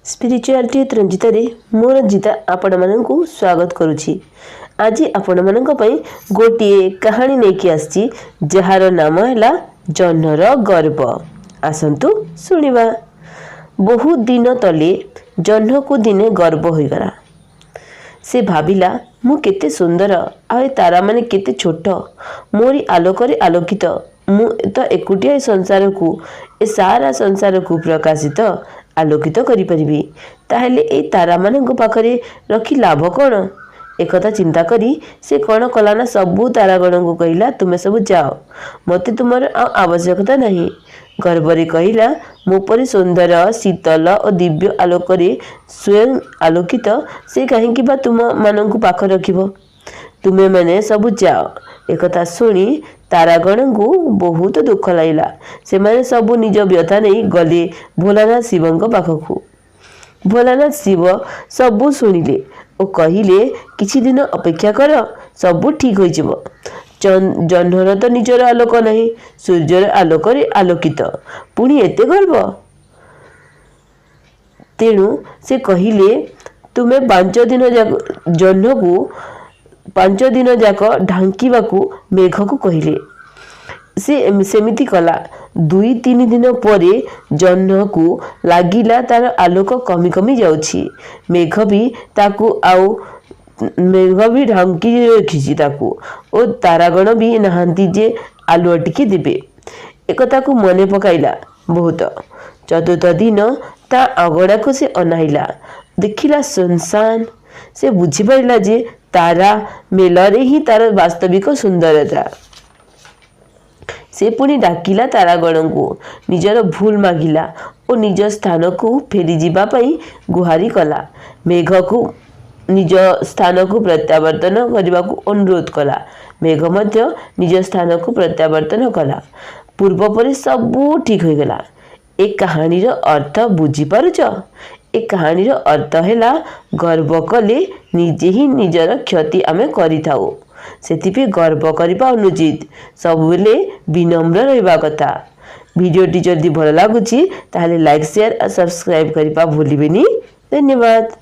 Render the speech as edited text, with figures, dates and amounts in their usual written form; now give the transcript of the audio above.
स्पिरिचुआलिटी रंजितारे मोर जिता आपण माननकु स्वागत करुछि। आज आपण माननक पई गोटिए कहानी नेकी आछि जहार नाम हैला जह्नर गर्व। आसंतु सुनिबा। बहुत दिन तले जह्न को दिने गर्व होइगला। से भाविला मु केते सुंदर आ तारा माने केते छोट, मोरी आलोकरे आलोकित, मु तो एकुटिया संसार को ए सारा संसार को प्रकाशित आलोकित करि परिबी। ताहेले ए तारा मानक पाखरे रखी लाभ कौन? एकथा चिंता करी से कौन कलाना सबू तारागण को कहला तुमे सब जाओ, मते तुमर आवश्यकता नहीं। गर्वरे कहला मो परि सुंदर शीतल और दिव्य आलोकरे स्वयं आलोकित से कहीं बा तुम मानक पाख रखिब। तुमे मैंने सब जाओ। एकथा शुणी तारागण को बहुत दुख लगला। से माने सब निज व्यथा नहीं गले भोलानाथ शिव पाखकू। भोलानाथ शिव सबू शुणिले और कहिले किछि दिन अपेक्षा कर, सबू ठीक हो जिवो। जह्नर तो निजर आलोक नहीं, सूर्यर आलोकरे आलोकित, पुणी एते गर्व। तेणु से कहिले तुमे 5 दिन जाक जह्न को 5 दिन जाक ढांकीबाकू मेघ को कहले। से सेमिति कला। 2-3 दिन परे जह्न को लागिला तार आलोक कमी कमी जाउछि। मेघ भी ढांकी रखिछि ताकू ओ तारागण भी नहांती जे आलुआ टिके देबे। एकता को मने पकाइला बहुत। 4th दिन ता अगड़ा को से अनाइला, देखिला सुनसान। से बुझी पाइला जे तारा मेलरे ही तार वास्तविक सुंदरता। से पुणी डाकिला तारागण को, निजर भूल मागिला और निज स्थान को फेरी जीवा पई गुहारी कला। मेघ को निज स्थान को प्रत्यावर्तन करने को अनुरोध कला। मेघ मध्य निज स्थान को प्रत्यावर्तन कला। पूर्व परि सबू ठीक हो गला। एक कहानी रो अर्थ बुझी पारुछ? एक कहानी रो अर्थ हैला गर्व कले निजे ही निजर क्षति आमे करिथाउ। सेतिपे गर्व करिबा अनुचित, सबुले विनम्र रहिबा कथा। वीडियोटी जदि भल लागुची ताहले लाइक शेयर और सब्सक्राइब करिबा भूलिबेनी। धन्यवाद।